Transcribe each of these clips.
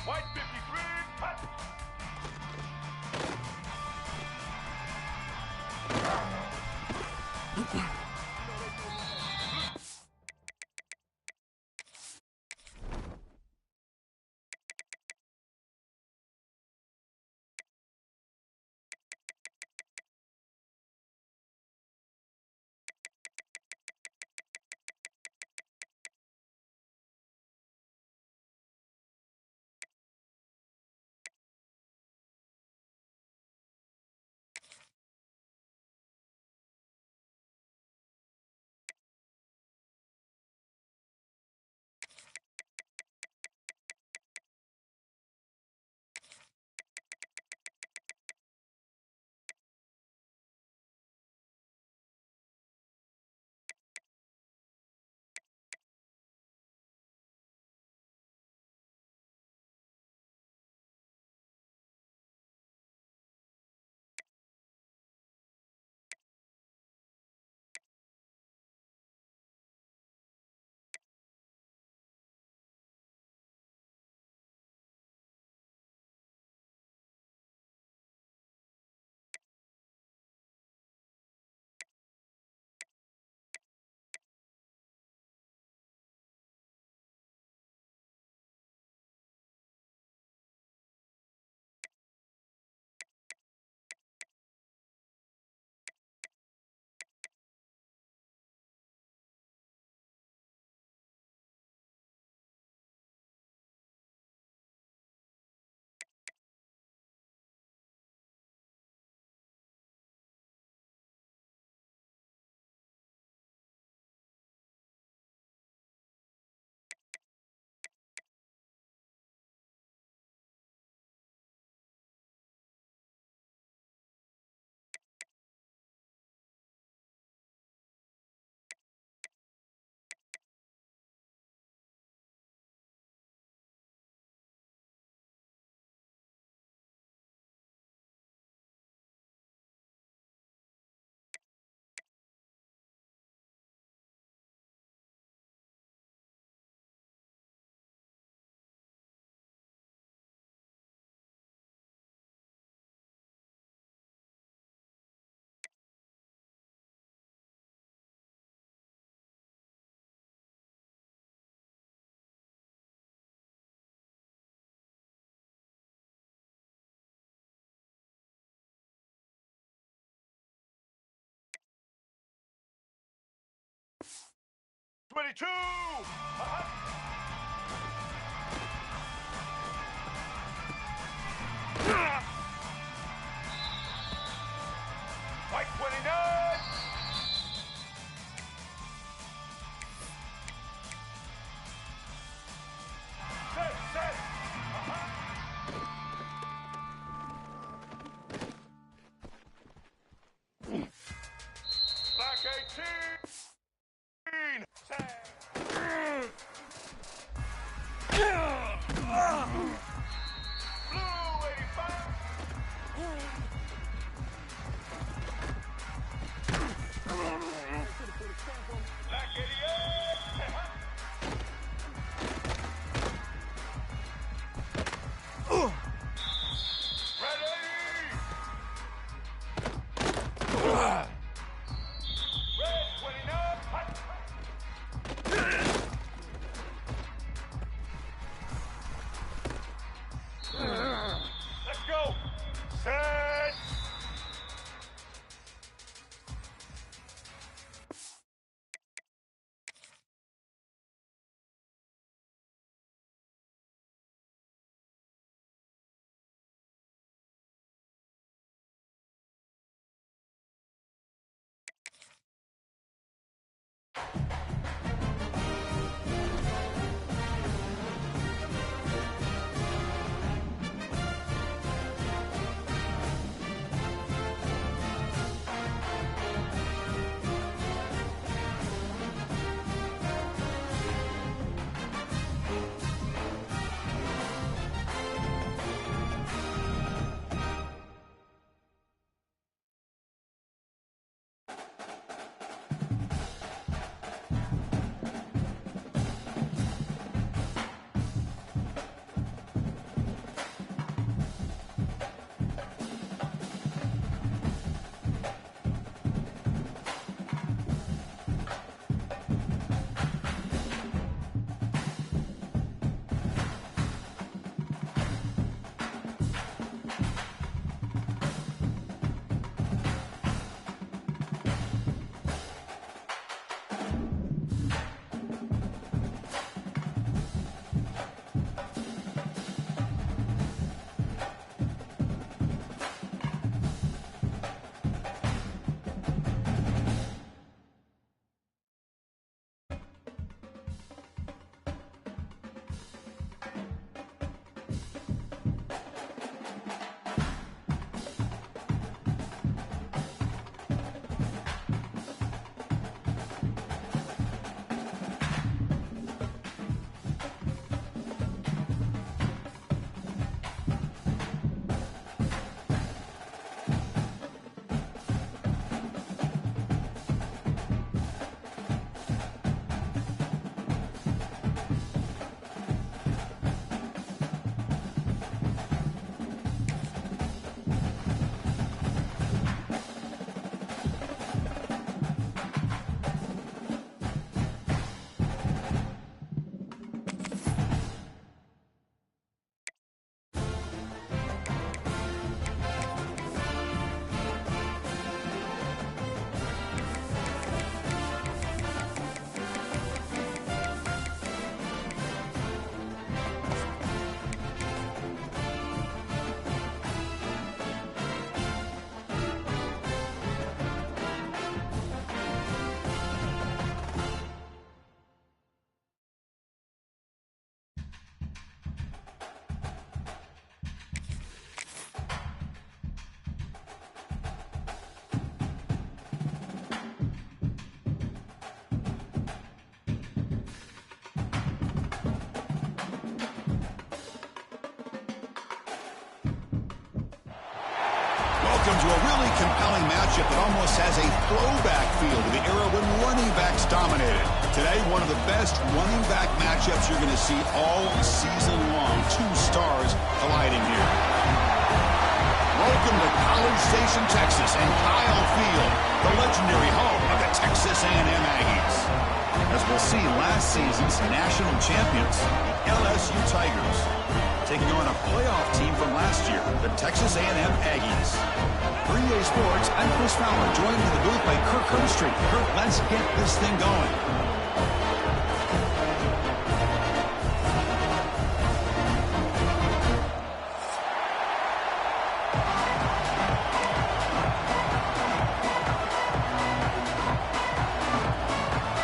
White 53, hut! '22! White 29! Set! Black 18! Blue 85! Black 88! Red 20! into a really compelling matchup that almost has a throwback feel to the era when running backs dominated. Today, one of the best running back matchups you're going to see all season long. Two stars colliding here. Welcome to College Station, Texas, and Kyle Field, the legendary home of the Texas A&M Aggies. As we'll see, last season's national champions, the LSU Tigers, taking on a playoff team from last year, the Texas A&M Aggies. For EA Sports, I'm Chris Fowler, joined in the booth by Kirk Herbstreit. Kirk, let's get this thing going.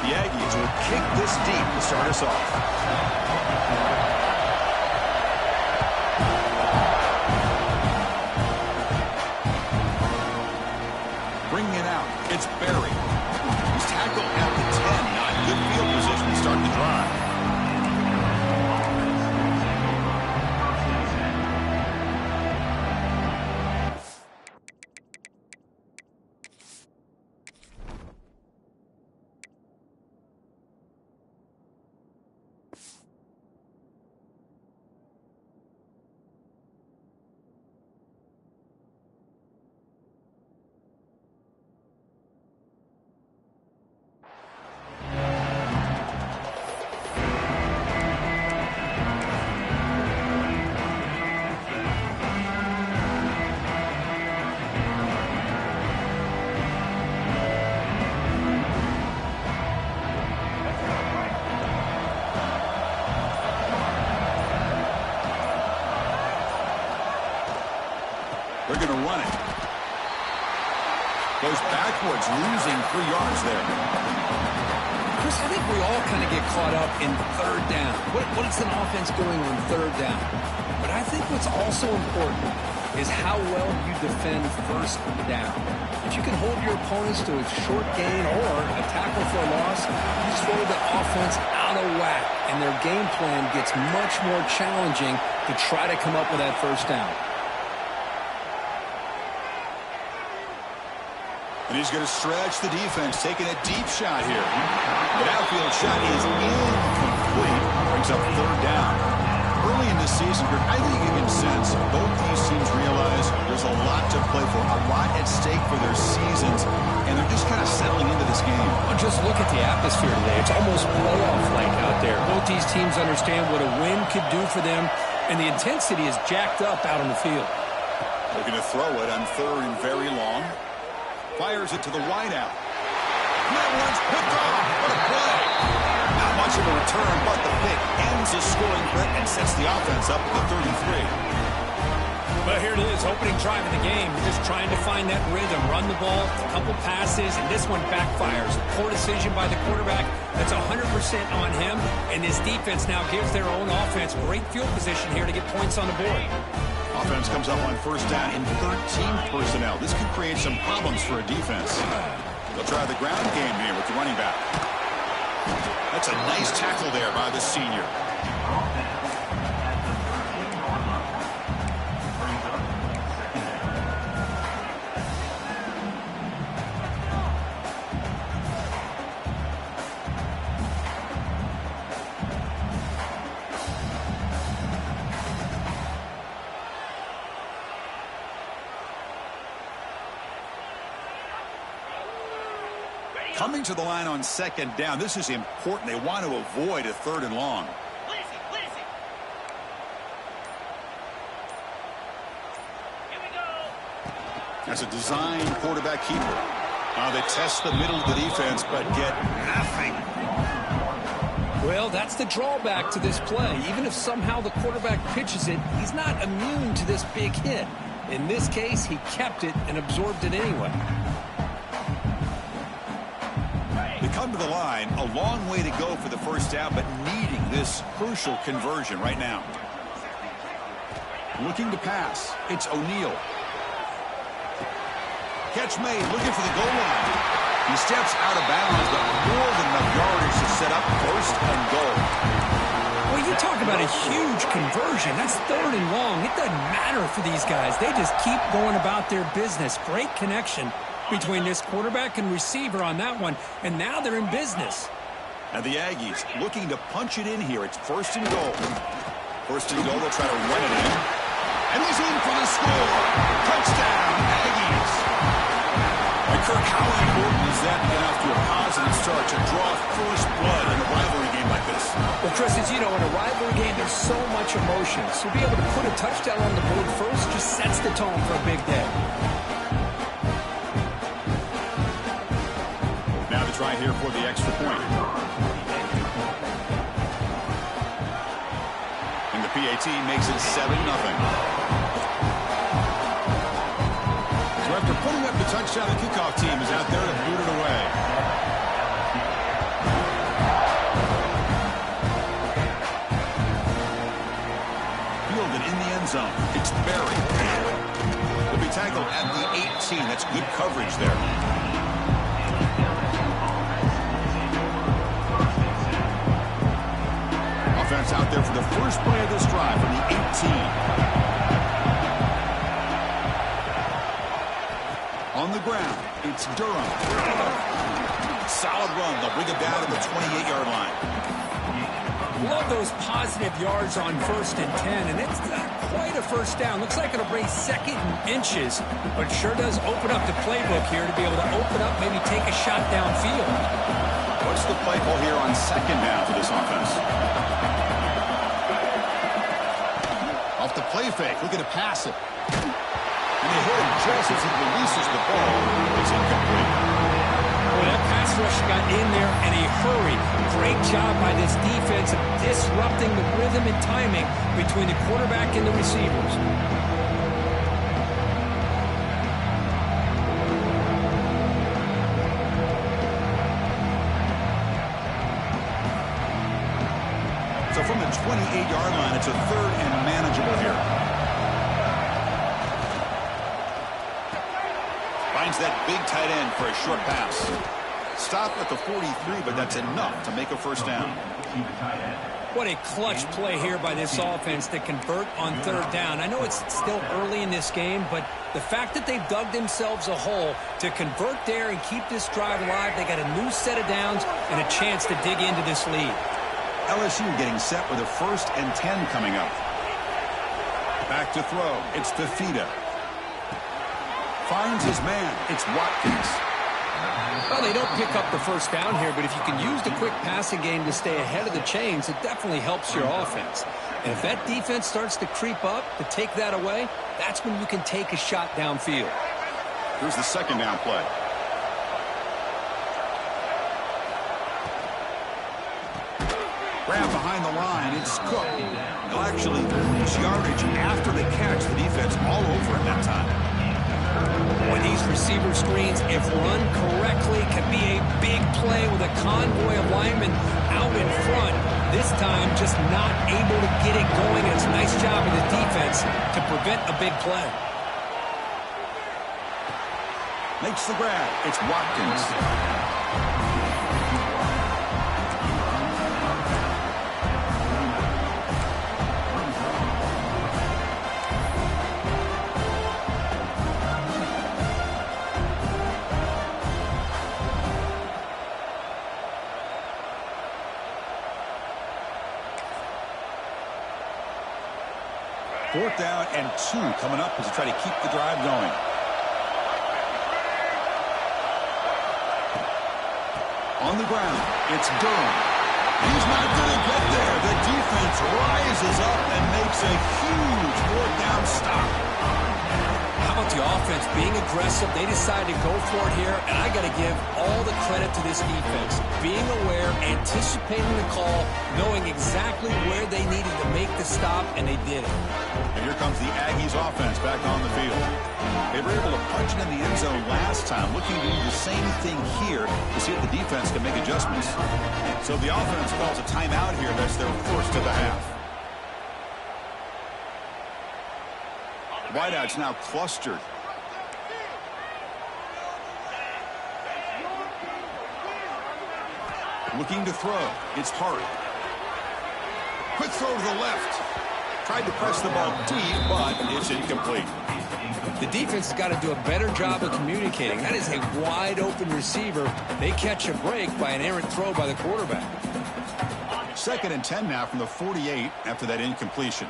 The Aggies will kick this deep to start us off. Bringing it out, it's Berry. He's tackled at the 10, not good field position to start the drive. They're going to run it. Goes backwards, losing 3 yards there. Chris, I think we all kind of get caught up in third down. What is an offense doing on third down? But I think what's also important is how well you defend first down. If you can hold your opponents to a short gain or a tackle for a loss, you throw the offense out of whack, and their game plan gets much more challenging to try to come up with that first down. And he's going to stretch the defense, taking a deep shot here. The outfield shot is incomplete. Brings up third down. Early in the season, I think you can sense both these teams realize there's a lot to play for, a lot at stake for their seasons, and they're just kind of settling into this game. Well, just look at the atmosphere today. It's almost playoff-like out there. Both these teams understand what a win could do for them, and the intensity is jacked up out on the field. Looking to throw it on third and very long. Fires it to the wideout. That one's picked off. What a play. Not much of a return, but the pick ends a scoring threat and sets the offense up at the 33. But here it is, opening drive of the game. We're just trying to find that rhythm, run the ball, a couple passes, and this one backfires. Poor decision by the quarterback. That's 100% on him, and this defense now gives their own offense great field position here to get points on the board. Offense comes up on first down in 13 personnel. This could create some problems for a defense. They'll try the ground game here with the running back. That's a nice tackle there by the senior. Coming to the line on second down. This is important. They want to avoid a third and long. That's a design quarterback keeper. They test the middle of the defense, but get nothing. Well, that's the drawback to this play. Even if somehow the quarterback pitches it, he's not immune to this big hit. In this case, he kept it and absorbed it anyway. They come to the line, a long way to go for the first down, but needing this crucial conversion right now. Looking to pass. It's O'Neal. Catch made, looking for the goal line. He steps out of bounds, but more than enough yardage to set up first and goal. Well, Well, you talk about a huge conversion. That's 3rd and long. It doesn't matter for these guys. They just keep going about their business. Great connection between this quarterback and receiver on that one, and now they're in business. And the Aggies looking to punch it in here. It's 1st and goal. 1st and goal, they'll try to run it in. And he's in for the score. Touchdown, Aggies. And Kirk, how important is that to get off to a positive start to draw first blood in a rivalry game like this? Well, Chris, as you know, in a rivalry game, there's so much emotion. So to be able to put a touchdown on the board first just sets the tone for a big day. Now to try here for the extra point. And the PAT makes it 7-0. So after putting up the touchdown, the kickoff team is out there to boot it away. Fielded in the end zone. It's buried. Will be tackled at the 18. That's good coverage there. Offense out there for the first play of this drive from the 18. On the ground, it's Durham. Solid run. They'll bring it down to the 28-yard line. Love those positive yards on 1st and 10, and it's not quite a first down. Looks like it'll bring 2nd and inches, but sure does open up the playbook here to be able to open up, maybe take a shot downfield. What's the play call here on 2nd down for this offense? Off the play fake, looking to pass it. And they hit him just as he releases the ball. It's incomplete. Well, that pass rush got in there in a hurry. Great job by this defense of disrupting the rhythm and timing between the quarterback and the receivers. So from the 28-yard line, it's a 3rd and manageable here. Finds that big tight end for a short pass. Stop at the 43, but that's enough to make a first down. What a clutch play here by this offense to convert on 3rd down. I know it's still early in this game, but the fact that they've dug themselves a hole to convert there and keep this drive alive, they got a new set of downs and a chance to dig into this lead. LSU getting set with a 1st and 10 coming up. Back to throw. It's Fafita. Finds his man. It's Watkins. Well, they don't pick up the first down here, but if you can use the quick passing game to stay ahead of the chains, it definitely helps your offense. And if that defense starts to creep up to take that away, that's when you can take a shot downfield. Here's the 2nd down play. Grab behind the line. It's Cook. He'll actually lose yardage after the catch. The defense all over him that time. When these receiver screens, if run correctly, can be a big play with a convoy of linemen out in front. This time, just not able to get it going. It's a nice job of the defense to prevent a big play. Makes the grab. It's Watkins. Fourth down and 2 coming up as they try to keep the drive going. On the ground, it's Durham. He's not going to get there. The defense rises up and makes a huge 4th down stop. How about the offense being aggressive? They decided to go for it here, and I got to give all the credit to this defense. Being aware, anticipating the call, knowing exactly where they needed to make the stop, and they did it. And here comes the Aggies offense back on the field. They were able to punch it in the end zone last time, looking to do the same thing here to see if the defense can make adjustments. So the offense calls a timeout here. That's their first of the half. Wideouts now clustered. Looking to throw. It's Hart. Quick throw to the left. Tried to press the ball deep, but it's incomplete. The defense has got to do a better job of communicating. That is a wide-open receiver. They catch a break by an errant throw by the quarterback. 2nd and 10 now from the 48 after that incompletion.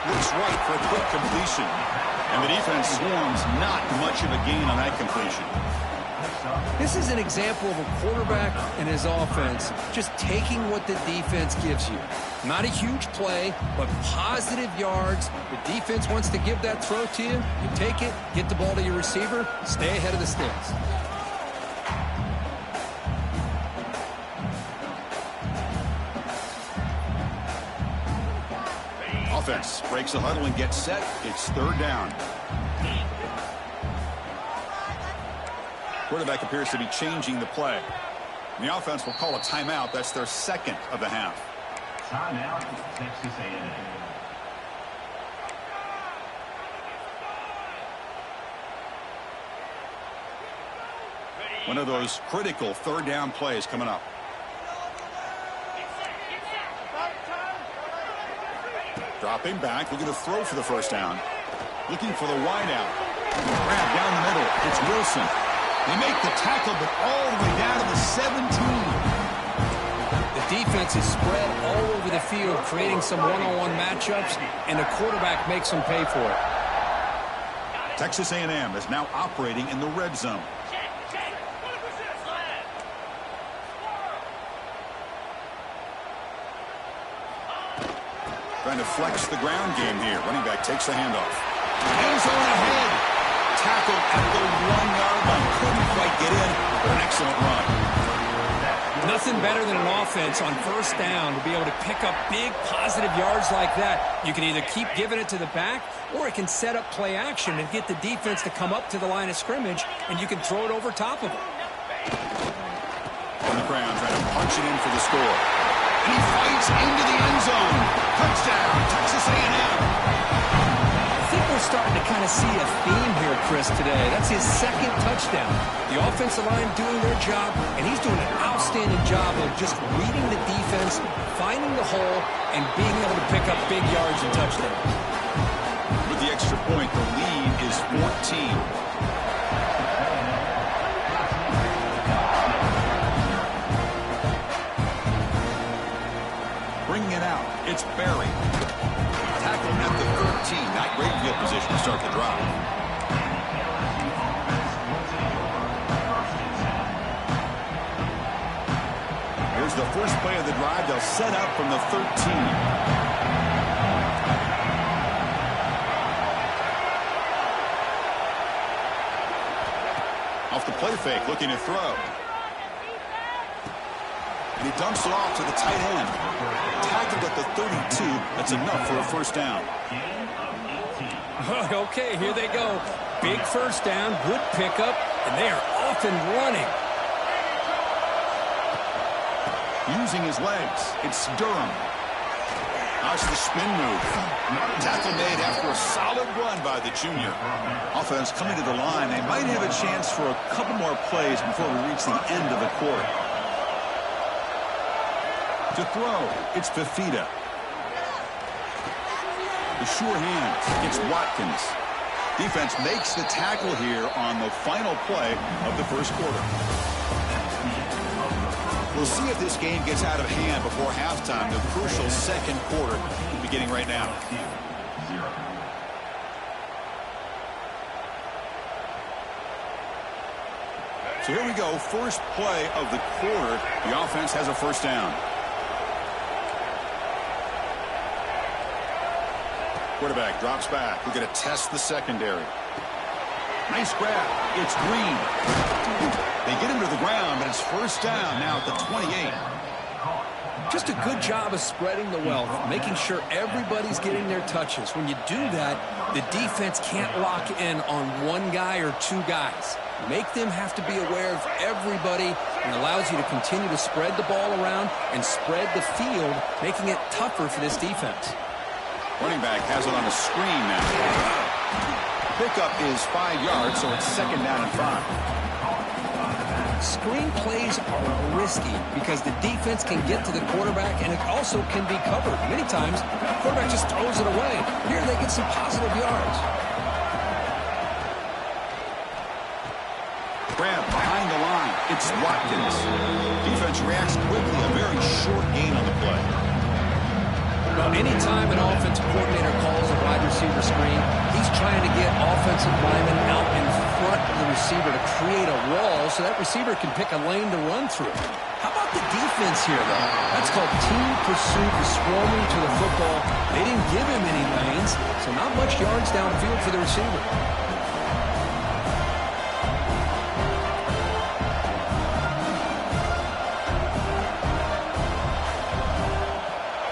Looks right for a quick completion. And the defense swarms not much of a gain on that completion. This is an example of a quarterback and his offense just taking what the defense gives you. Not a huge play, but positive yards. The defense wants to give that throw to you. You take it, get the ball to your receiver, stay ahead of the sticks. Offense breaks the huddle and gets set. It's 3rd down. Quarterback appears to be changing the play. And the offense will call a timeout. That's their 2nd of the half. Timeout, Texas A&M. One of those critical 3rd down plays coming up. Dropping back, looking to throw for the 1st down. Looking for the wide out. Grab down the middle. It's Wilson. They make the tackle, but all the way down to the 17. The defense is spread all over the field, creating some one-on-one matchups, and the quarterback makes them pay for it. Texas A&M is now operating in the red zone. Trying to flex the ground game here. Running back takes the handoff. End zone ahead. Tackled at the 1-yard line. Couldn't quite get in, but an excellent run. Nothing better than an offense on 1st down to be able to pick up big positive yards like that. You can either keep giving it to the back, or it can set up play action and get the defense to come up to the line of scrimmage, and you can throw it over top of them. On the ground, trying to punch it in for the score. And he fights into the end zone. Touchdown, Texas A&M. I think we're starting to kind of see a theme here, Chris, today. That's his 2nd touchdown. The offensive line doing their job, and he's doing an outstanding job of just reading the defense, finding the hole, and being able to pick up big yards and touchdowns. With the extra point, the lead is 14. Bringing it out, it's Barry. Tackled at the 13. Not great field position to start the drive. Here's the first play of the drive. They'll set up from the 13. Off the play fake, looking to throw. And he dumps it off to the tight end. Tackled at the 32. That's enough for a 1st down. Okay, here they go. Big 1st down, good pickup, and they are off and running. Using his legs, it's Durham. How's the spin move? Tackle made after a solid run by the junior. Offense coming to the line. They might have a chance for a couple more plays before we reach the end of the quarter. To throw, it's Fafita. The sure hands, it's Watkins. Defense makes the tackle here on the final play of the 1st quarter. We'll see if this game gets out of hand before halftime. The crucial 2nd quarter beginning right now. So here we go. First play of the quarter. The offense has a 1st down. Quarterback drops back. We're going to test the secondary. Nice grab. It's Green. They get him to the ground, but it's 1st down now at the 28. Just a good job of spreading the wealth, making sure everybody's getting their touches. When you do that, the defense can't lock in on one guy or 2 guys. Make them have to be aware of everybody, and allows you to continue to spread the ball around and spread the field, making it tougher for this defense. Running back has it on a screen now. Pickup is 5 yards, so it's 2nd down and 5. Screen plays are risky because the defense can get to the quarterback and it also can be covered. Many times, the quarterback just throws it away. Here they get some positive yards. Grab behind the line. It's Watkins. Defense reacts quickly. A very short gain on the play. Well, anytime an offensive coordinator calls a wide receiver screen, he's trying to get offensive linemen out in front of the receiver to create a wall so that receiver can pick a lane to run through. How about the defense here, though? That's called team pursuit, swarming to the football. They didn't give him any lanes, so not much yards downfield for the receiver.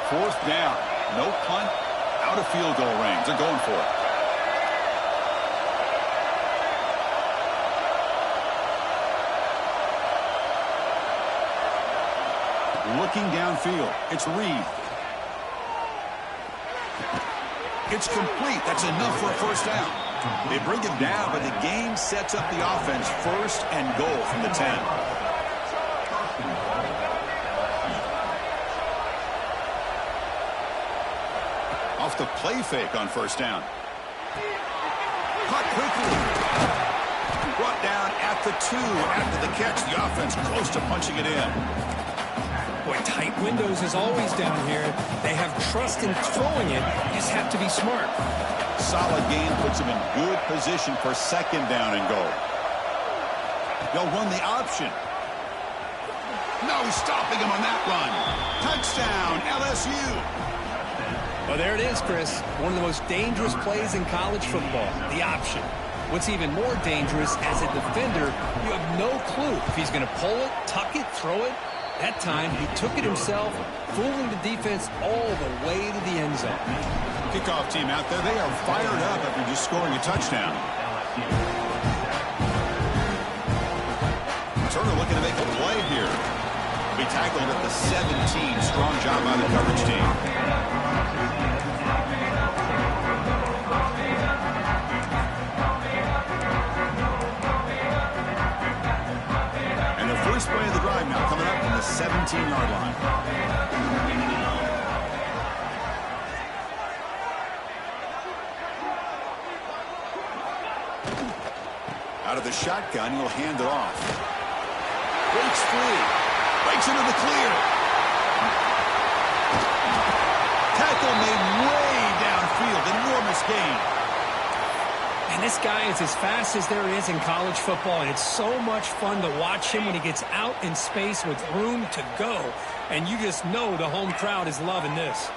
Fourth down. No punt. Out of field goal range. They're going for it. Looking downfield. It's Reed. It's complete. That's enough for a first down. They bring it down, but the game sets up the offense first and goal from the 10. Off the play fake on first down. Caught quickly. Brought down at the 2 after the catch. The offense close to punching it in. Boy, tight windows is always down here. They have trust in throwing it. You just have to be smart. Solid gain puts him in good position for second down and goal. They'll run the option. No stopping him on that run. Touchdown, LSU. Well, there it is, Chris. One of the most dangerous plays in college football, the option. What's even more dangerous, as a defender, you have no clue if he's going to pull it, tuck it, throw it. That time, he took it himself, fooling the defense all the way to the end zone. Kickoff team out there, they are fired up after just scoring a touchdown. Turner looking to make a play here. Be tackled at the 17. Strong job by the coverage team. And the first play of the drive now coming up from the 17-yard line. Out of the shotgun, he'll hand it off. Breaks free. Breaks into the clear. Tackle made way downfield. Enormous gain. And this guy is as fast as there is in college football, and it's so much fun to watch him when he gets out in space with room to go. And you just know the home crowd is loving this.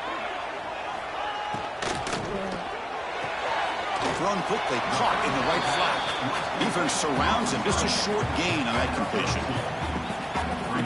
Thrown quickly, caught in the right flat. Defense surrounds him. Just a short gain on that completion.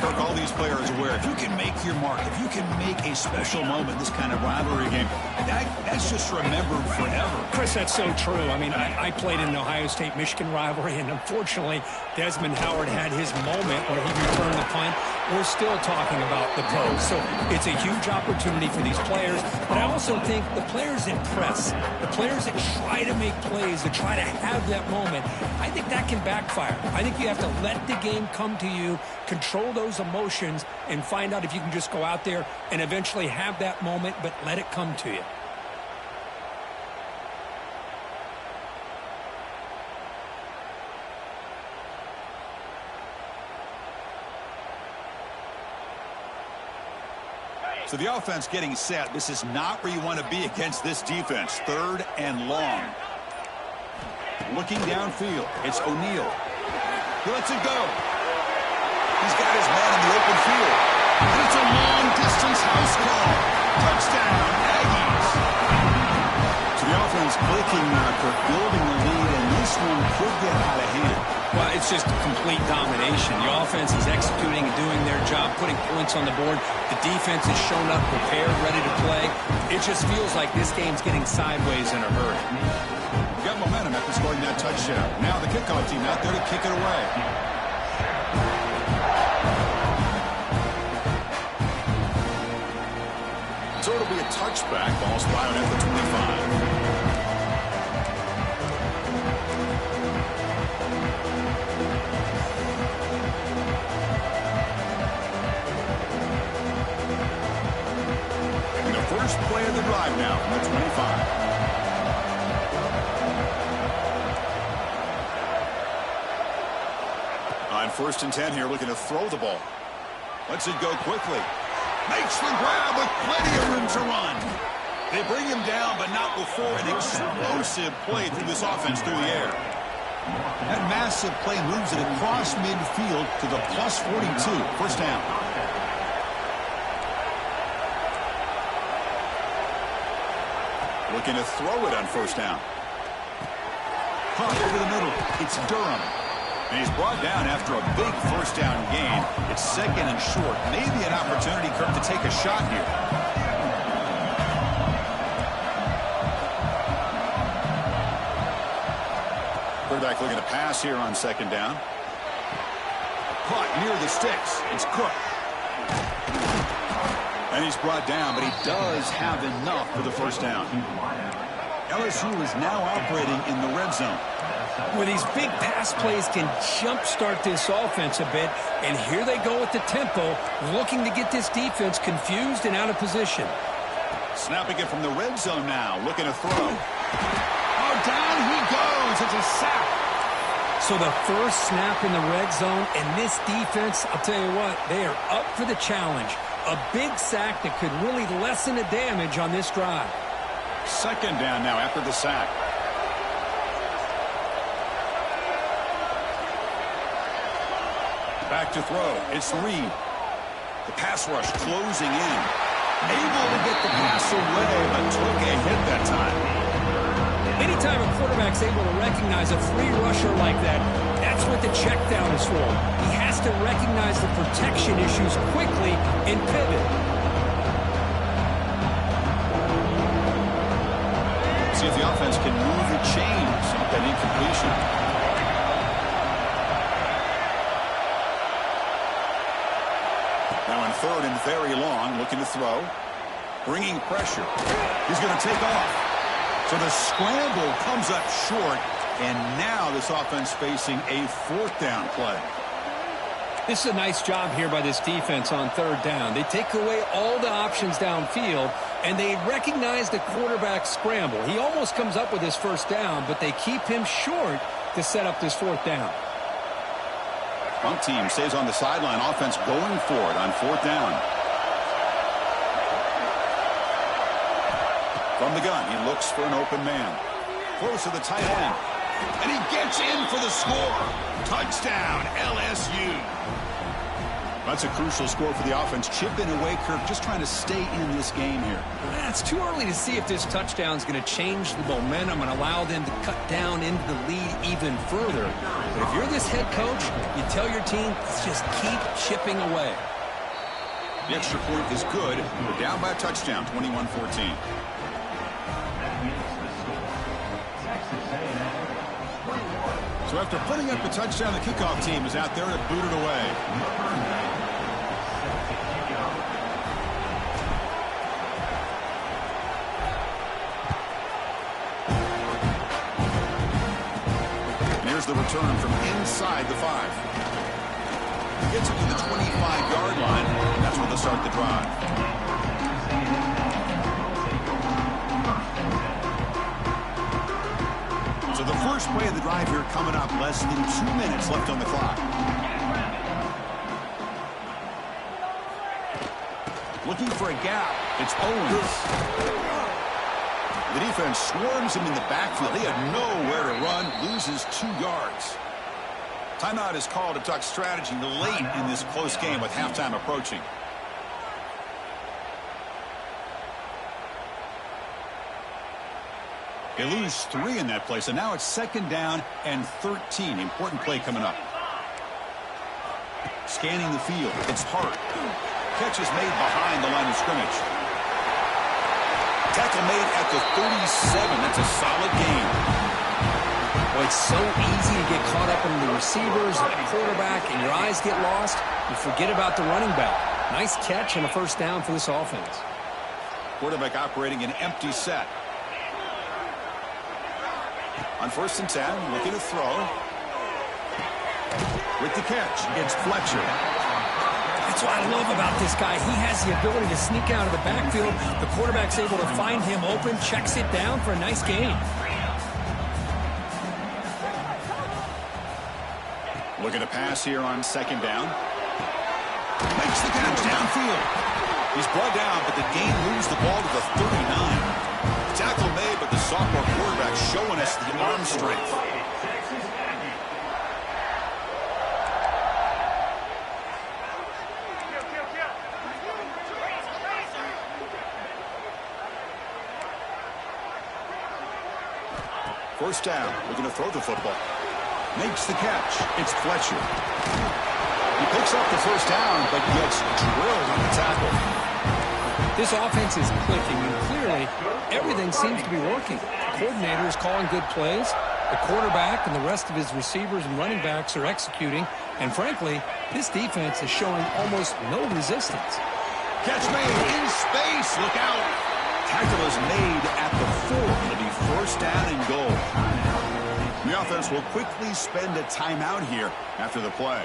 Kirk, all these players aware, if you can make your mark, if you can make a special moment, this kind of rivalry game, that's just remembered forever. Chris, that's so true. I mean, I played in the Ohio State-Michigan rivalry, and unfortunately, Desmond Howard had his moment where he returned the punt. We're still talking about the pros. So it's a huge opportunity for these players, but I also think the players that press, the players that try to make plays, that try to have that moment, I think that can backfire. I think you have to let the game come to you, control those emotions, and find out if you can just go out there and eventually have that moment, but let it come to you. So the offense getting set. This is not where you want to be against this defense. Third and long. Looking downfield. It's O'Neal. He lets it go. He's got his man in the open field. And it's a long-distance house call. Touchdown, Aggies. So the offense clicking now, building the lead, and this one could get out of hand. Well, it's just complete domination. The offense is executing and doing their job, putting points on the board. The defense has shown up, prepared, ready to play. It just feels like this game's getting sideways in a hurry. Got momentum after scoring that touchdown. Now the kickoff team out there to kick it away. So it'll be a touchback. Ball spotted at the 25. first and 10 here, looking to throw the ball. Lets it go quickly. Makes the grab with plenty of room to run. They bring him down, but not before an explosive play through this offense through the air. That massive play moves it across midfield to the plus 42. First down. Looking to throw it on first down. Pump over the middle. It's Durham. And he's brought down after a big first down gain. It's second and short. Maybe an opportunity, Kirk, to take a shot here. Quarterback looking to pass here on second down. Caught near the sticks. It's Cook. And he's brought down, but he does have enough for the first down. LSU is now operating in the red zone. Where these big pass plays can jumpstart this offense a bit, and here they go with the tempo, looking to get this defense confused and out of position. Snapping it from the red zone now, looking to throw. Oh, down he goes. It's a sack. So the first snap in the red zone, and this defense, I'll tell you what, they are up for the challenge. A big sack that could really lessen the damage on this drive. Second down now after the sack. Back to throw. It's Reed. The pass rush closing in. Able to get the pass away, but took a hit that time. Anytime a quarterback's able to recognize a free rusher like that, that's what the check down is for. He has to recognize the protection issues quickly and pivot. See if the offense can move the chains off that incompletion. Now in third and very long, looking to throw. Bringing pressure. He's going to take off. So the scramble comes up short, and now this offense facing a fourth down play. This is a nice job here by this defense on third down. They take away all the options downfield, and they recognize the quarterback scramble. He almost comes up with his first down, but they keep him short to set up this fourth down. One team stays on the sideline. Offense going for it on fourth down. From the gun, he looks for an open man. Close to the tight end. And he gets in for the score. Touchdown, LSU. That's a crucial score for the offense. Chipping away, Kirk, just trying to stay in this game here. It's too early to see if this touchdown is going to change the momentum and allow them to cut down into the lead even further. But if you're this head coach, you tell your team, just keep chipping away. The extra point is good. We're down by a touchdown, 21-14. So after putting up a touchdown, the kickoff team is out there to boot it away. And here's the return from inside the 5. Gets it to the 25-yard line, and that's where they'll start the drive. So the first play of the drive here coming up, less than 2 minutes left on the clock. Looking for a gap. It's Owens. The defense swarms him in the backfield. He had nowhere to run, loses 2 yards. Timeout is called to talk strategy late in this close game with halftime approaching. They lose 3 in that play, so now it's second down and 13. Important play coming up. Scanning the field. It's Hart. Catch is made behind the line of scrimmage. Tackle made at the 37. That's a solid gain. Well, it's so easy to get caught up in the receivers and the quarterback, and your eyes get lost. You forget about the running back. Nice catch and a first down for this offense. Quarterback operating an empty set. On first and 10, looking to throw. With the catch, it's Fletcher. That's what I love about this guy. He has the ability to sneak out of the backfield. The quarterback's able to find him open, checks it down for a nice gain. Looking to pass here on second down. Makes the catch downfield. He's brought down, but the gain moves the ball to the 39. Tackle made, but the sophomore quarterback showing us the arm strength. First down, looking to throw the football. Makes the catch. It's Fletcher. He picks up the first down, but gets drilled on the tackle. This offense is clicking, and clearly everything seems to be working. The coordinator is calling good plays. The quarterback and the rest of his receivers and running backs are executing. And frankly, this defense is showing almost no resistance. Catch made in space. Look out. Tackle is made at the 4. It'll be first down and goal. The offense will quickly spend a timeout here after the play.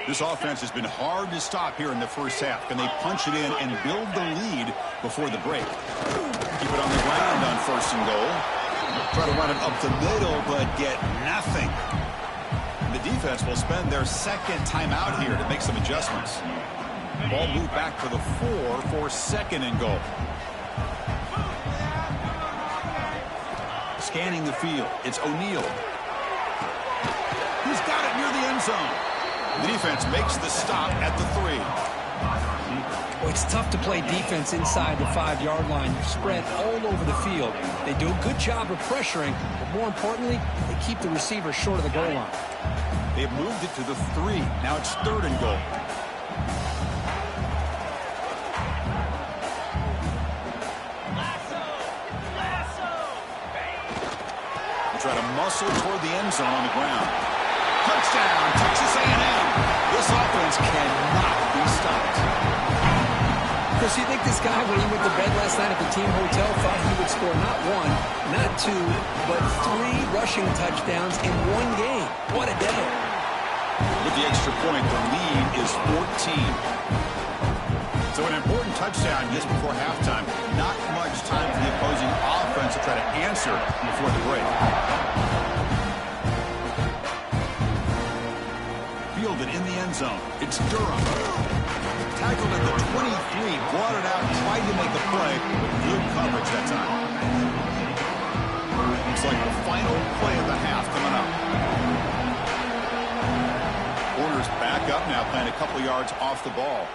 This offense has been hard to stop here in the first half. Can they punch it in and build the lead before the break? Keep it on the ground on first and goal. Try to run it up the middle, but get nothing. The defense will spend their second timeout here to make some adjustments. Ball moved back to the 4 for second and goal. Scanning the field, it's O'Neal. He's got it near the end zone. The defense makes the stop at the 3. Well, it's tough to play defense inside the 5-yard line. You're spread all over the field. They do a good job of pressuring, but more importantly, they keep the receiver short of the goal line. They've moved it to the 3. Now it's third and goal. They try to muscle toward the end zone on the ground. Touchdown, Texas A&M. This offense cannot be stopped. Chris, you think this guy, when he went to bed last night at the team hotel, thought he would score not 1, not 2, but 3 rushing touchdowns in one game? What a day. With the extra point, the lead is 14. So an important touchdown just before halftime. Not much time for the opposing offense to try to answer before the break. Fielded in the end zone. It's Durham. Tackled at the 23, brought it out, tried to make a play, but good coverage that time. Looks like the final play of the half coming up. Warner's back up now, playing a couple yards off the ball.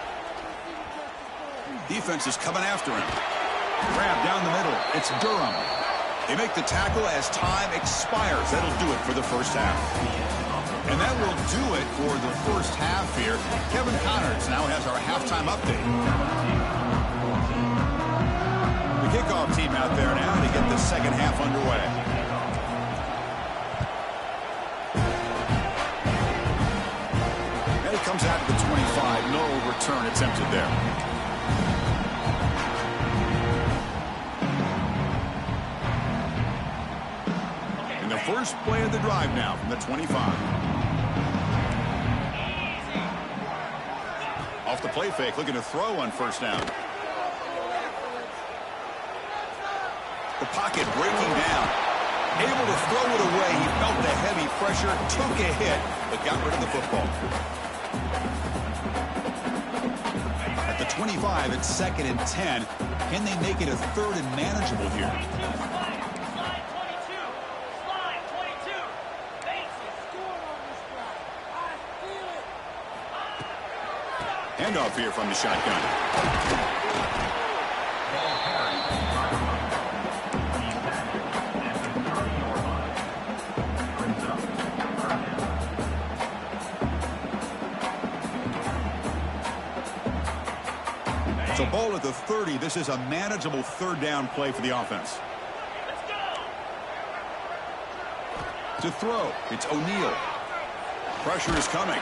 Defense is coming after him. Grab down the middle. It's Durham. They make the tackle as time expires. That'll do it for the first half. And that will do it for the first half here. Kevin Connors now has our halftime update. The kickoff team out there now to get the second half underway. And it comes out to the 25. No return attempted there. And the first play of the drive now from the 25. Off the play fake, looking to throw on first down. The pocket breaking down. Able to throw it away. He felt the heavy pressure, took a hit, but got rid of the football. At the 25, it's second and 10. Can they make it a third and manageable here? Handoff here from the shotgun. So ball at the 30. This is a manageable third down play for the offense. To throw, it's O'Neal. Pressure is coming.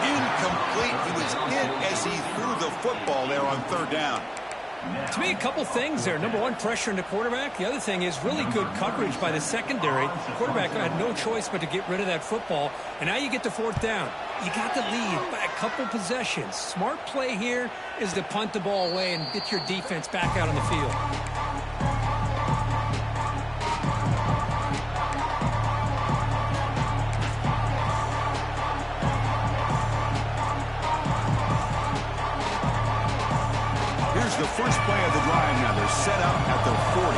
Incomplete. He was hit as he threw the football there on third down. To me, a couple things there. Number one, pressure in the quarterback. The other thing is really good coverage by the secondary. The quarterback had no choice but to get rid of that football. And now you get the fourth down. You got the lead by a couple possessions. Smart play here is to punt the ball away and get your defense back out on the field. The first play of the drive now. They're set up at their 40.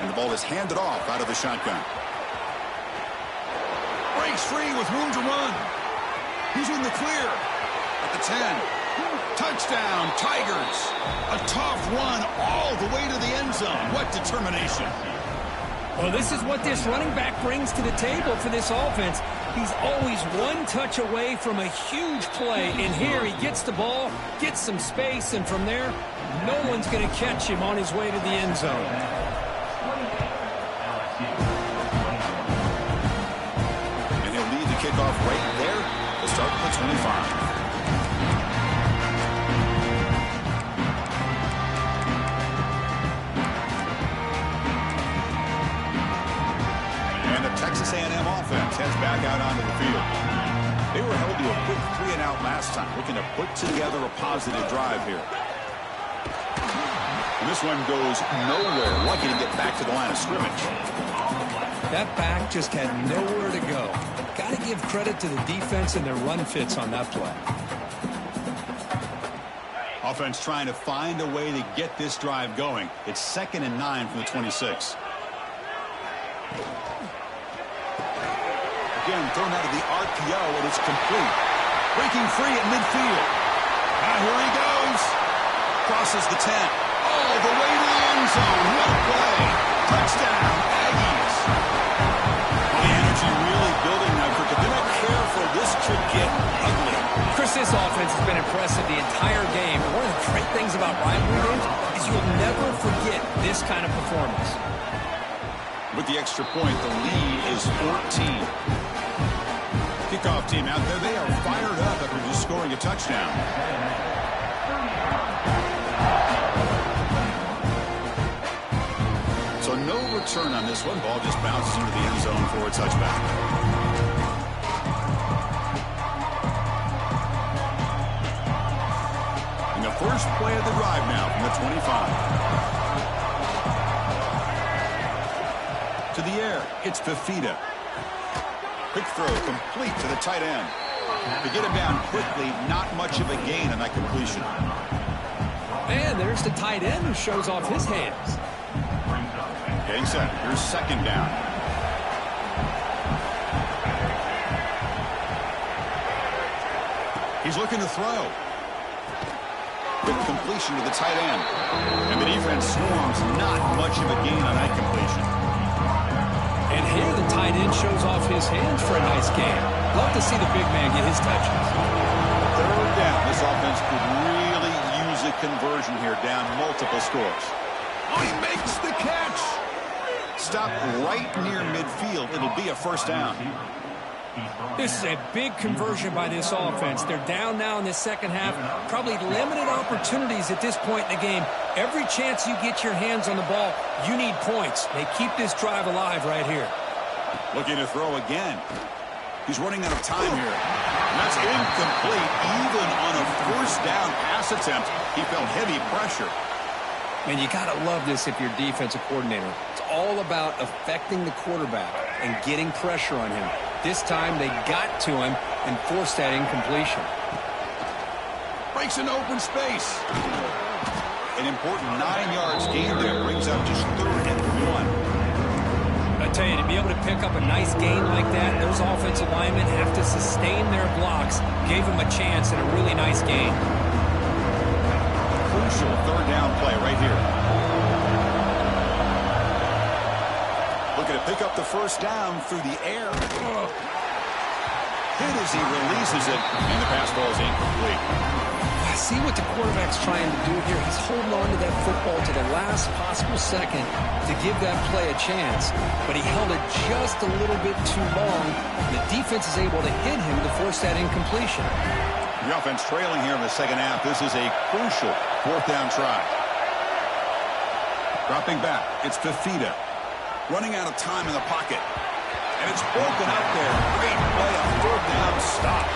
And the ball is handed off out of the shotgun. Breaks free with room to run. He's in the clear at the 10. Touchdown, Tigers. A tough run all the way to the end zone. What determination. Well, this is what this running back brings to the table for this offense. He's always one touch away from a huge play. And here he gets the ball, gets some space, and from there, no one's going to catch him on his way to the end zone. And he'll lead the kickoff right there to start with the 25. Texas A&M offense heads back out onto the field. They were held to a quick 3-and-out last time, looking to put together a positive drive here. And this one goes nowhere, lucky to get back to the line of scrimmage. That back just had nowhere to go. Got to give credit to the defense and their run fits on that play. Offense trying to find a way to get this drive going. It's 2nd and 9 from the 26. Again, thrown out of the RPO, and it's complete. Breaking free at midfield. Now here he goes. Crosses the 10. All the way to the end zone. What a play. Touchdown, Aggies. The energy really building now, Cricket. They're not careful. This could get ugly. Chris, this offense has been impressive the entire game. But one of the great things about rivalry games is you'll never forget this kind of performance. With the extra point, the lead is 14. Kickoff team out there. They are fired up after just scoring a touchdown. So no return on this one. Ball just bounces into the end zone for a touchback. And the first play of the drive now from the 25. To the air, it's Fafita. Quick throw complete to the tight end. To get him down quickly, not much of a gain on that completion. And there's the tight end who shows off his hands. Getting set. Here's 2nd down. He's looking to throw. Quick completion to the tight end. And the defense swarms, not much of a gain on that completion. And here the tight end shows off his hands for a nice game. Love to see the big man get his touches. 3rd down. This offense could really use a conversion here, down multiple scores. Oh, he makes the catch. Stopped right near midfield. It'll be a first down. This is a big conversion by this offense. They're down now in the second half. Probably limited opportunities at this point in the game. Every chance you get your hands on the ball, you need points. They keep this drive alive right here. Looking to throw again. He's running out of time here. And that's incomplete. Even on a first down pass attempt, he felt heavy pressure. Man, you got to love this if you're defensive coordinator. It's all about affecting the quarterback and getting pressure on him. This time they got to him and forced that incompletion. Breaks into open space. An important 9 yards gain there. Brings up just 3rd and 1. I tell you, to be able to pick up a nice gain like that, those offensive linemen have to sustain their blocks. Gave him a chance and a really nice gain. Crucial 3rd down play right here. Looking to pick up the first down through the air. Hit as he releases it, and the pass ball is incomplete. I see what the quarterback's trying to do here. He's holding on to that football to the last possible second to give that play a chance, but he held it just a little bit too long. The defense is able to hit him to force that incompletion. The offense trailing here in the second half. This is a crucial fourth down try. Dropping back, it's Fafita. Running out of time in the pocket. And it's broken up there. Great play, a third down stop.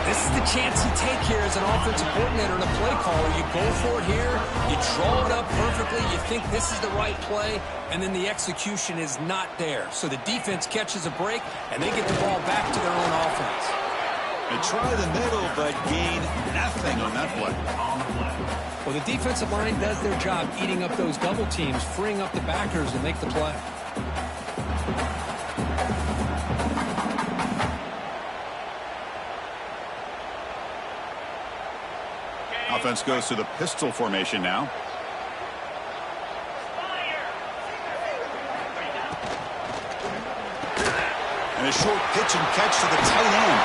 This is the chance you take here as an offensive coordinator and a play caller. You go for it here, you draw it up perfectly, you think this is the right play, and then the execution is not there. So the defense catches a break, and they get the ball back to their own offense. They try the middle, but gain nothing on that play. Well, the defensive line does their job eating up those double teams, freeing up the backers to make the play. Offense goes to the pistol formation now. And a short pitch and catch to the tight end.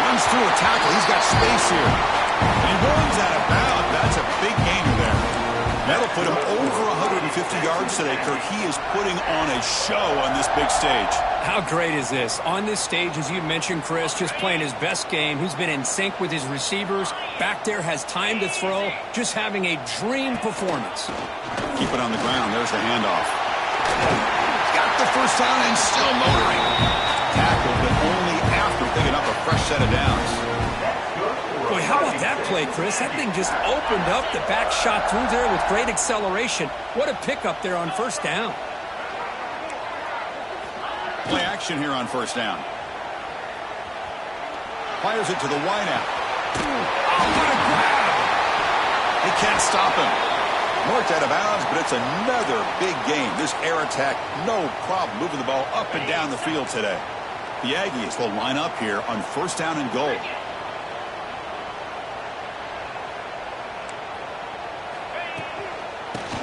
Runs through a tackle. He's got space here. And runs out of bounds. That's a big gainer there. That'll put him over 150 yards today, Kirk. He is putting on a show on this big stage. How great is this? On this stage, as you mentioned, Chris, just playing his best game. He's been in sync with his receivers. Back there, has time to throw. Just having a dream performance. Keep it on the ground. There's the handoff. Got the first down and still motoring. Tackled, but only after picking up a fresh set of downs. Boy, how about that play, Chris? That thing just opened up. The back shot through there with great acceleration. What a pickup there on first down. Play action here on first down. Fires it to the wideout. Oh, what a grab! He can't stop him. Marked out of bounds, but it's another big game. This air attack, no problem moving the ball up and down the field today. The Aggies will line up here on first down and goal.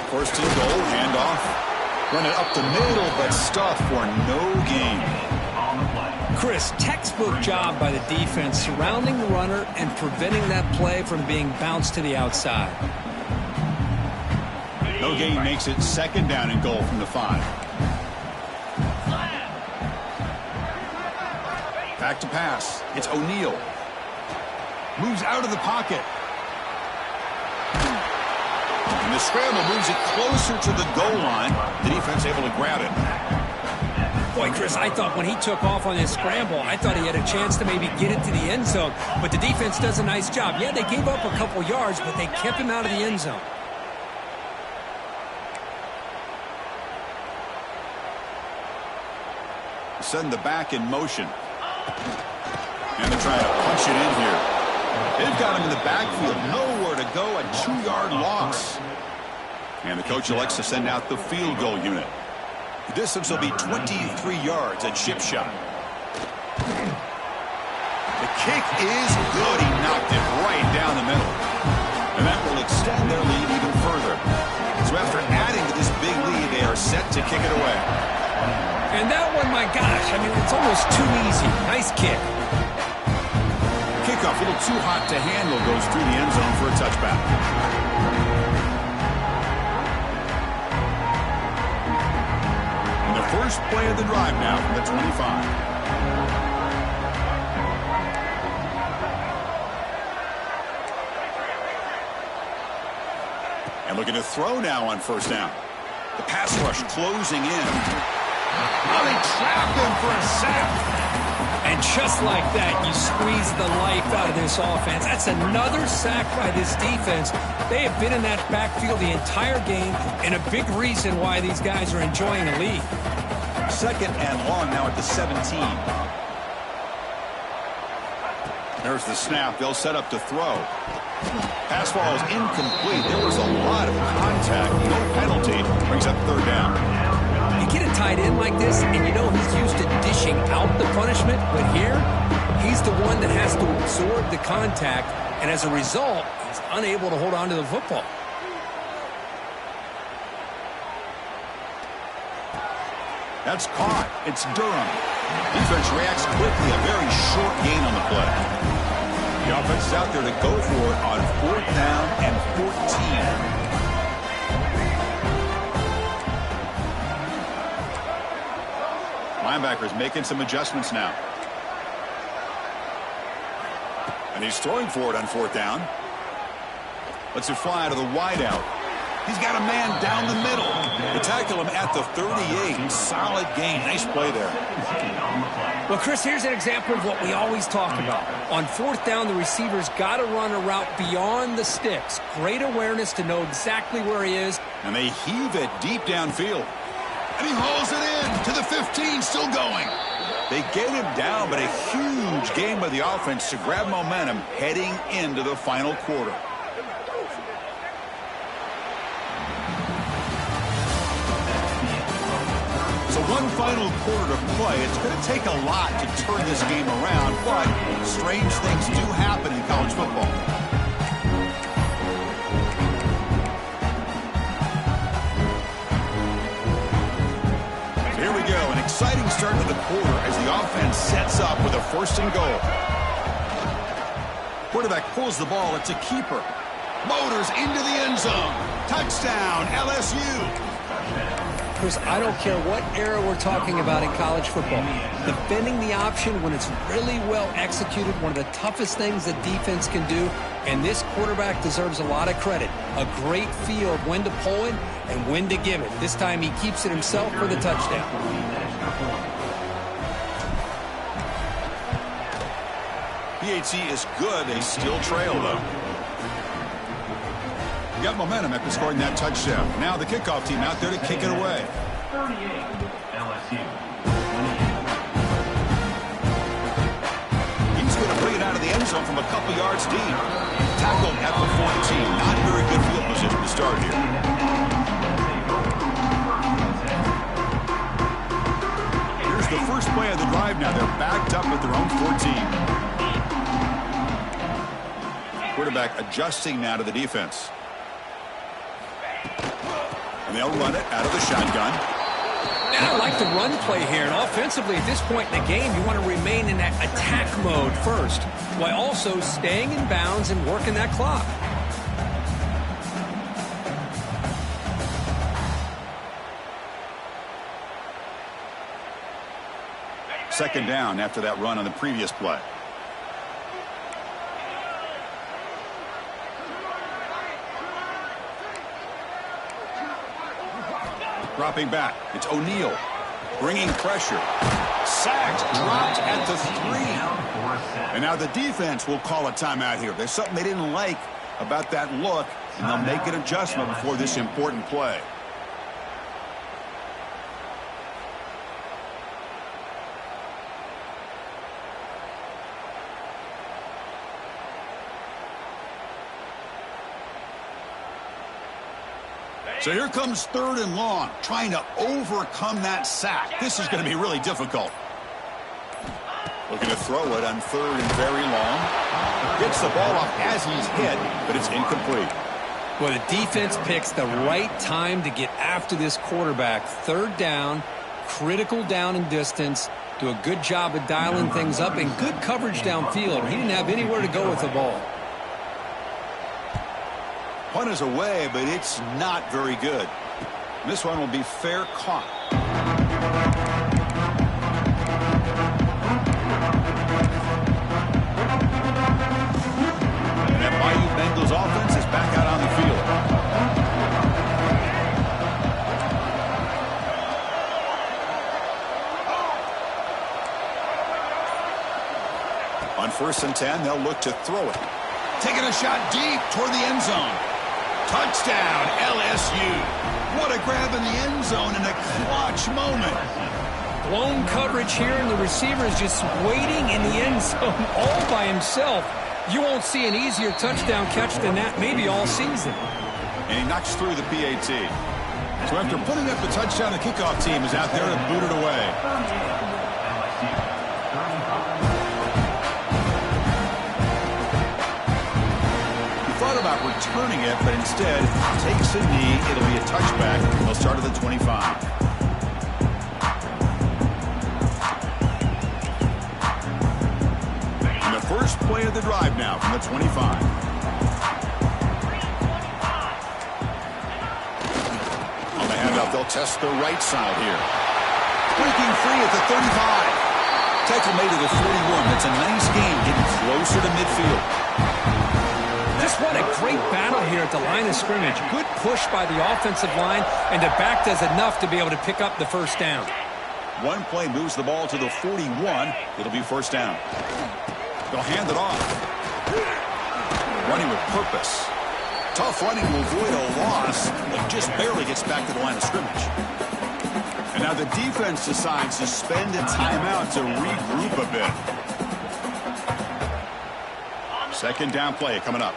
First and goal, handoff. Run it up the middle, but stuffed for no gain. Chris, textbook job by the defense surrounding the runner and preventing that play from being bounced to the outside. No gain makes it second down and goal from the 5. Back to pass. It's O'Neal. Moves out of the pocket. And the scramble moves it closer to the goal line. The defense able to grab it. Boy, Chris, I thought when he took off on his scramble, I thought he had a chance to maybe get it to the end zone. But the defense does a nice job. Yeah, they gave up a couple yards, but they kept him out of the end zone. Send the back in motion. And they're trying to punch it in here. They've got him in the backfield. Nowhere to go. A 2-yard loss. And the coach elects to send out the field goal unit. The distance will be 23 yards at chip shot. The kick is good. He knocked it right down the middle. And that will extend their lead even further. So after adding to this big lead, they are set to kick it away. And that one, my gosh, I mean, it's almost too easy. Nice kick. Kickoff, a little too hot to handle, goes through the end zone for a touchback. And the first play of the drive now from the 25. And looking to throw now on first down. The pass rush closing in. Oh, they trapped him for a sack. And just like that, you squeeze the life out of this offense. That's another sack by this defense. They have been in that backfield the entire game, and a big reason why these guys are enjoying the lead. Second and long now at the 17. There's the snap. They'll set up to throw. Pass ball is incomplete. There was a lot of contact. No penalty. Brings up third down. You get a tight end like this, and you know he's used to dishing out the punishment, but here, he's the one that has to absorb the contact, and as a result, he's unable to hold on to the football. That's caught. It's Durham. Defense reacts quickly. A very short gain on the play. The offense is out there to go for it on fourth down and 14. Linebackers making some adjustments now. And he's throwing for it on 4th down. Lets it fly out of the wideout. He's got a man down the middle. They tackle him at the 38. Solid gain. Nice play there. Well, Chris, here's an example of what we always talk about. On 4th down, the receiver's got to run a route beyond the sticks. Great awareness to know exactly where he is. And they heave it deep downfield. And he hauls it in to the 15, still going. They get him down, but a huge gain by the offense to grab momentum heading into the final quarter. So one final quarter to play. It's going to take a lot to turn this game around, but strange things do happen in college football. So here we go, an exciting start to the quarter as the offense sets up with a 1st and goal. Quarterback pulls the ball. It's a keeper. Motors into the end zone. Touchdown, LSU. Chris, I don't care what era we're talking about in college football. Defending the option when it's really well executed, one of the toughest things that defense can do, and this quarterback deserves a lot of credit. A great feel of when to pull it and when to give it. This time he keeps it himself for the touchdown. PAT is good. They still trail, though. Got momentum after scoring that touchdown. Now the kickoff team out there to kick it away. 38, LSU. He's going to bring it out of the end zone from a couple yards deep. Tackled at the 14. Not very good field position to start here. Here's the first play of the drive now. They're backed up at their own 14. Quarterback adjusting now to the defense. And they'll run it out of the shotgun. And I like the run play here. And offensively, at this point in the game, you want to remain in that attack mode first, while also staying in bounds and working that clock. Second down after that run on the previous play. Dropping back. It's O'Neal. Bringing pressure. Sacked. Dropped at the 3. And now the defense will call a timeout here. There's something they didn't like about that look, and they'll make an adjustment before this important play. So here comes 3rd and long, trying to overcome that sack. This is going to be really difficult. Looking to throw it on 3rd and very long. Gets the ball off as he's hit, but it's incomplete. Well, the defense picks the right time to get after this quarterback. 3rd down, critical down and distance. Do a good job of dialing things up and good coverage downfield. He didn't have anywhere to go with the ball. Punt is away, but it's not very good. This one will be fair caught. And that Bayou Bengals offense is back out on the field. On 1st and 10, they'll look to throw it. Taking a shot deep toward the end zone. Touchdown, LSU. What a grab in the end zone in a clutch moment. Blown coverage here, and the receiver is just waiting in the end zone all by himself. You won't see an easier touchdown catch than that maybe all season. And he knocks through the PAT. So after putting up the touchdown, the kickoff team is out there to boot it away. About returning it, but instead takes a knee. It'll be a touchback. They'll start at the 25. And the first play of the drive now from the 25. On the handoff, they'll test the right side here. Breaking free at the 35. Tackle made at the 41. That's a nice gain, getting closer to midfield. Just what a great battle here at the line of scrimmage. Good push by the offensive line, and the back does enough to be able to pick up the first down. One play moves the ball to the 41. It'll be first down. They'll hand it off. Running with purpose. Tough running to avoid a loss, but just barely gets back to the line of scrimmage. And now the defense decides to spend a timeout to regroup a bit. Second down play coming up.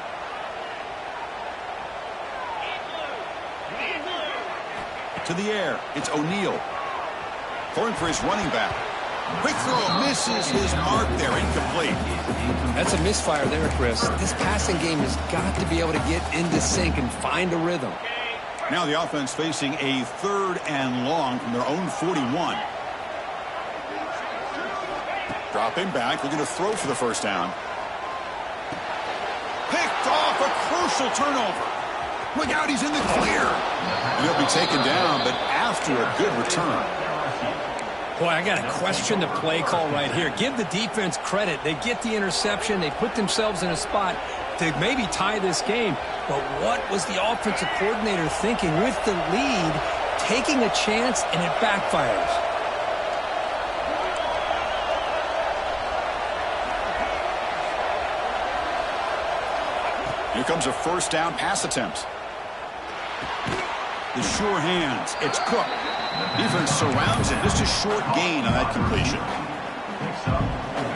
To the air, it's O'Neal. Throwing for his running back. Quick throw, misses his mark there, incomplete. That's a misfire there, Chris. This passing game has got to be able to get into sync and find a rhythm. Now the offense facing a 3rd and long from their own 41. Dropping back, looking to throw for the first down. Picked off, a crucial turnover. Look out, he's in the clear. And he'll be taken down, but after a good return. Boy, I got to question the play call right here. Give the defense credit. They get the interception. They put themselves in a spot to maybe tie this game. But what was the offensive coordinator thinking with the lead, taking a chance, and it backfires? Here comes a first down pass attempt. The sure hands. It's Cook. Defense surrounds it. Just a short gain on that completion.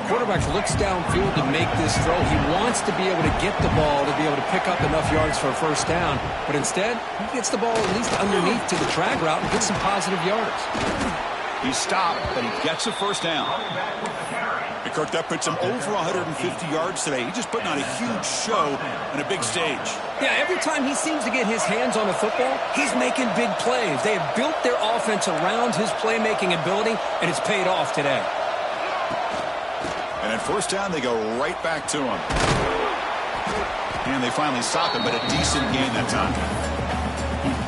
Quarterback looks downfield to make this throw. He wants to be able to get the ball to be able to pick up enough yards for a first down. But instead, he gets the ball at least underneath to the drag route and gets some positive yards. He's stopped, but he gets a first down. And Kirk, that puts him over 150 yards today. He's just putting on a huge show on a big stage. Yeah, every time he seems to get his hands on the football, he's making big plays. They have built their offense around his playmaking ability, and it's paid off today. And at first down, they go right back to him. And they finally stop him, but a decent gain that time.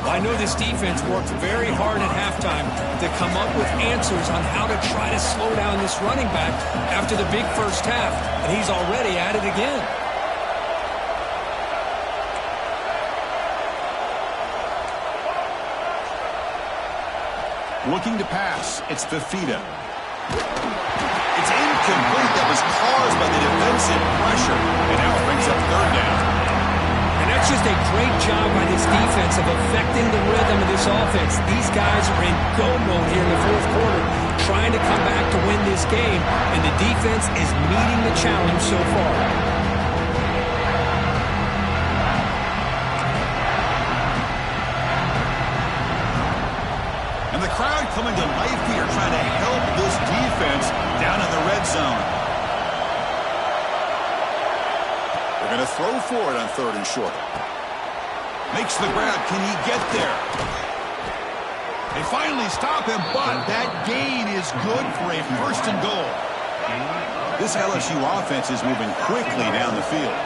I know this defense worked very hard at halftime to come up with answers on how to try to slow down this running back after the big first half, and he's already at it again. Looking to pass, it's Fafita. It's incomplete. That was caused by the defensive pressure, and now it brings up third down. And that's just a great job by this defense of affecting the rhythm of this offense. These guys are in go mode here in the fourth quarter, trying to come back to win this game, and the defense is meeting the challenge so far. And the crowd coming to life here, trying to help this defense down in the red zone. They're going to throw for it on 3rd and short. Makes the grab. Can he get there? They finally stop him, but that gain is good for a 1st and goal. This LSU offense is moving quickly down the field.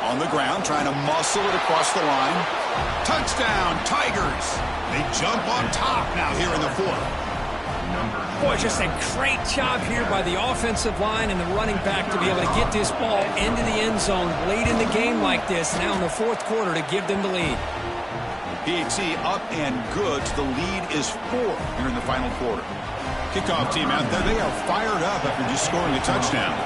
On the ground, trying to muscle it across the line. Touchdown, Tigers. They jump on top now here in the 4th. Boy, just a great job here by the offensive line and the running back to be able to get this ball into the end zone late in the game like this, now in the 4th quarter, to give them the lead. PAT up and good. The lead is 4 here in the final quarter. Kickoff team out there. They are fired up after just scoring a touchdown.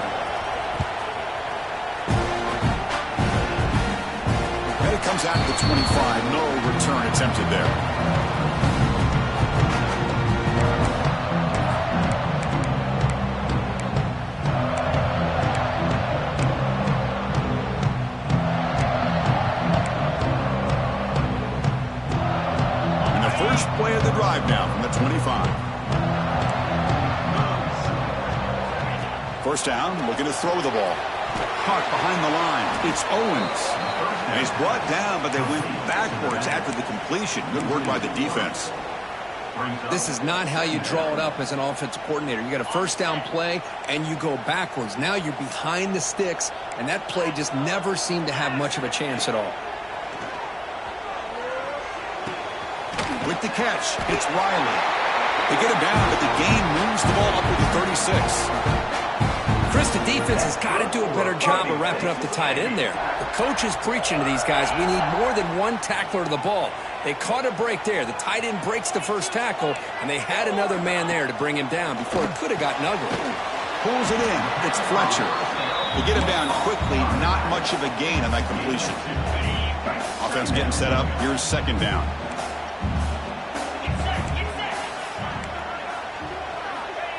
And it comes out to the 25. No return attempted there. First play of the drive now from the 25. First down, looking to throw the ball. Caught behind the line. It's Owens. And he's brought down, but they went backwards after the completion. Good work by the defense. This is not how you draw it up as an offensive coordinator. You got a first down play, and you go backwards. Now you're behind the sticks, and that play just never seemed to have much of a chance at all. With the catch, it's Riley. They get him down, but the gain moves the ball up to the 36. Chris, the defense has got to do a better job of wrapping up the tight end there. The coach is preaching to these guys, we need more than one tackler to the ball. They caught a break there. The tight end breaks the first tackle, and they had another man there to bring him down before it could have gotten ugly. Pulls it in. It's Fletcher. They get him down quickly. Not much of a gain on that completion. Offense getting set up. Here's second down.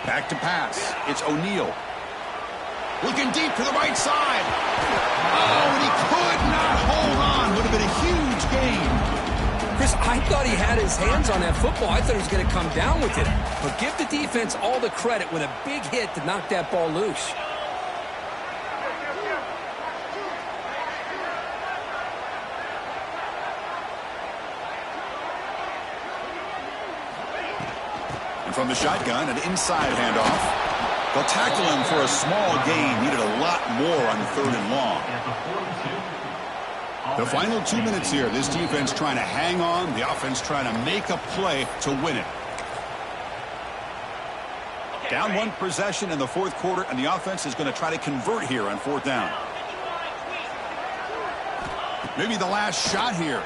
Back to pass. It's O'Neal. Looking deep to the right side. Oh, and he could not hold on. Would have been a huge gain. Chris, I thought he had his hands on that football. I thought he was going to come down with it. But give the defense all the credit with a big hit to knock that ball loose. And from the shotgun, an inside handoff. They'll tackle him for a small gain. Needed a lot more on 3rd and long. The final 2 minutes here. This defense trying to hang on. The offense trying to make a play to win it. Down one possession in the 4th quarter, and the offense is going to try to convert here on 4th down. Maybe the last shot here.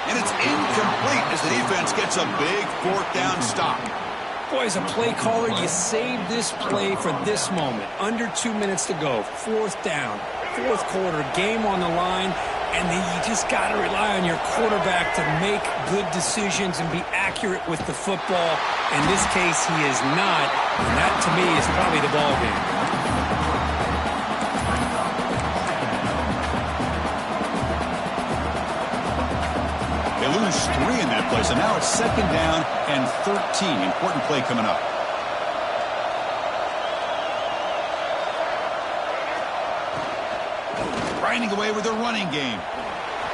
And it's incomplete as the defense gets a big 4th down stop. Boy, as a play caller, you save this play for this moment. Under 2 minutes to go. 4th down. 4th quarter. Game on the line. And then you just got to rely on your quarterback to make good decisions and be accurate with the football. In this case, he is not. And that, to me, is probably the ball game. Lose 3 in that play, so now it's 2nd down and 13. Important play coming up. Grinding away with a running game.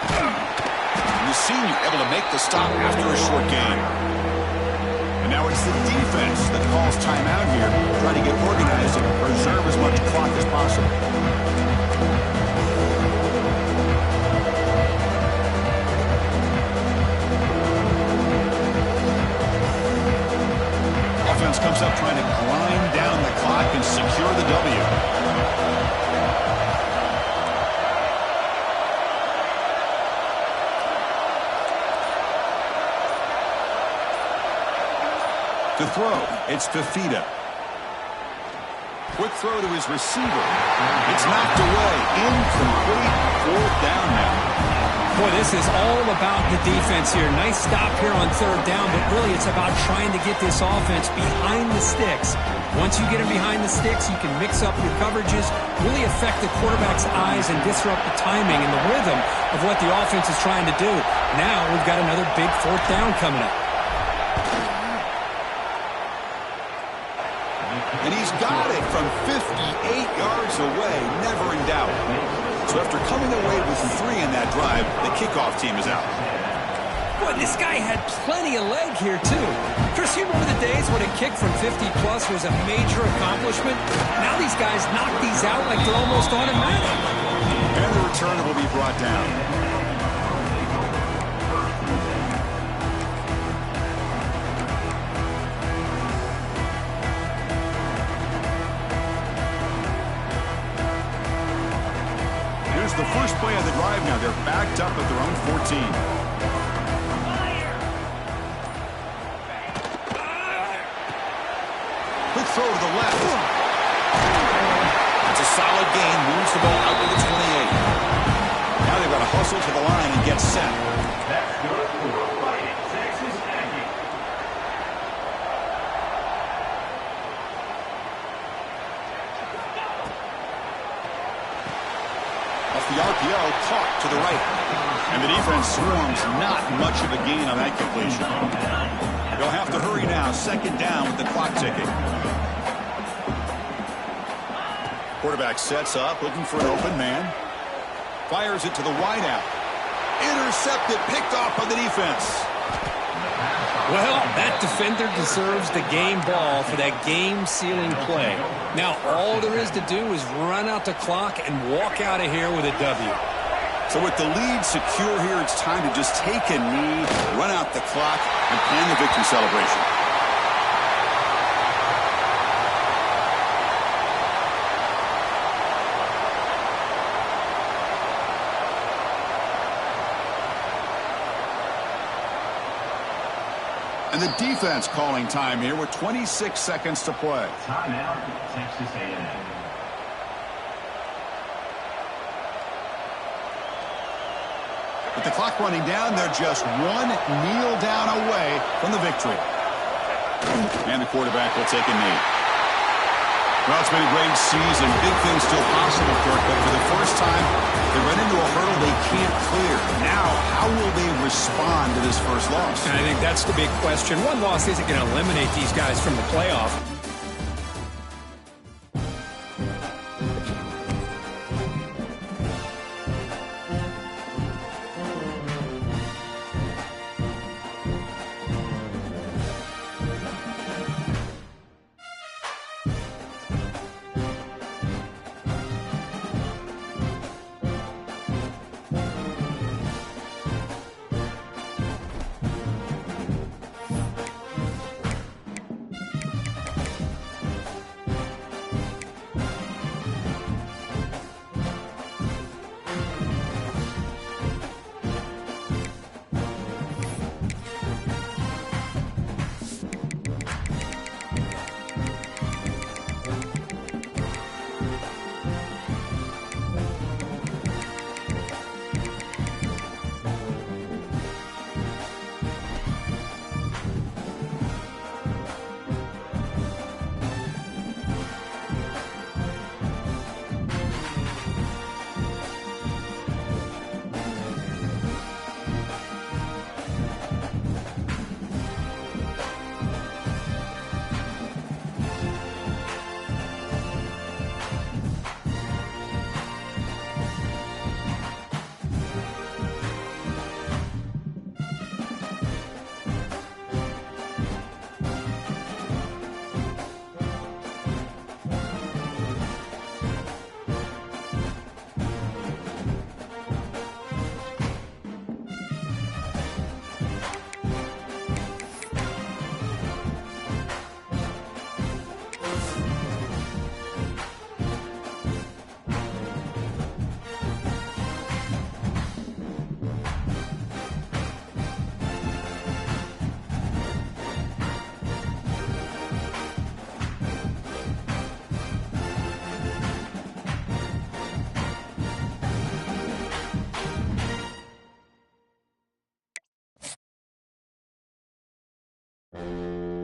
And the senior able to make the stop after a short gain. And now it's the defense that calls timeout here, trying to get organized and preserve as much clock as possible. Offense comes up trying to grind down the clock and secure the W. To throw, it's Fafita. Quick throw to his receiver. It's knocked away. Incomplete. 4th down now. Boy, this is all about the defense here. Nice stop here on 3rd down, but really it's about trying to get this offense behind the sticks. Once you get them behind the sticks, you can mix up your coverages, really affect the quarterback's eyes and disrupt the timing and the rhythm of what the offense is trying to do. Now we've got another big 4th down coming up. And he's got it from 58 yards away, never in doubt. So after coming away with 3 in that drive, the kickoff team is out. Boy, this guy had plenty of leg here, too. Chris, you remember the days when a kick from 50-plus was a major accomplishment? Now these guys knock these out like they're almost automatic. And the return will be brought down. The first play of the drive now. They're backed up at their own 14. Quick throw to the left. It's a solid gain. Moves the ball out to the 28. Now they've got to hustle to the line and get set. That's good for Fighting Texas Aggies. The RPO caught to the right. And the defense swarms. Not much of a gain on that completion. They'll have to hurry now. 2nd down with the clock ticking. Quarterback sets up, looking for an open man. Fires it to the wideout. Intercepted, picked off by the defense. Well, that defender deserves the game ball for that game-sealing play. Now, all there is to do is run out the clock and walk out of here with a W. So with the lead secure here, it's time to just take a knee, run out the clock, and plan the victory celebration. the defense calling time here with 26 seconds to play. Timeout, Texas A&M. With the clock running down, they're just one kneel down away from the victory. And the quarterback will take a knee. Well, it's been a great season. Big things still possible, Kirk, but for the first time, they run into a hurdle they can't clear. Now, how will they respond to this first loss? And I think that's the big question. One loss isn't going to eliminate these guys from the playoff.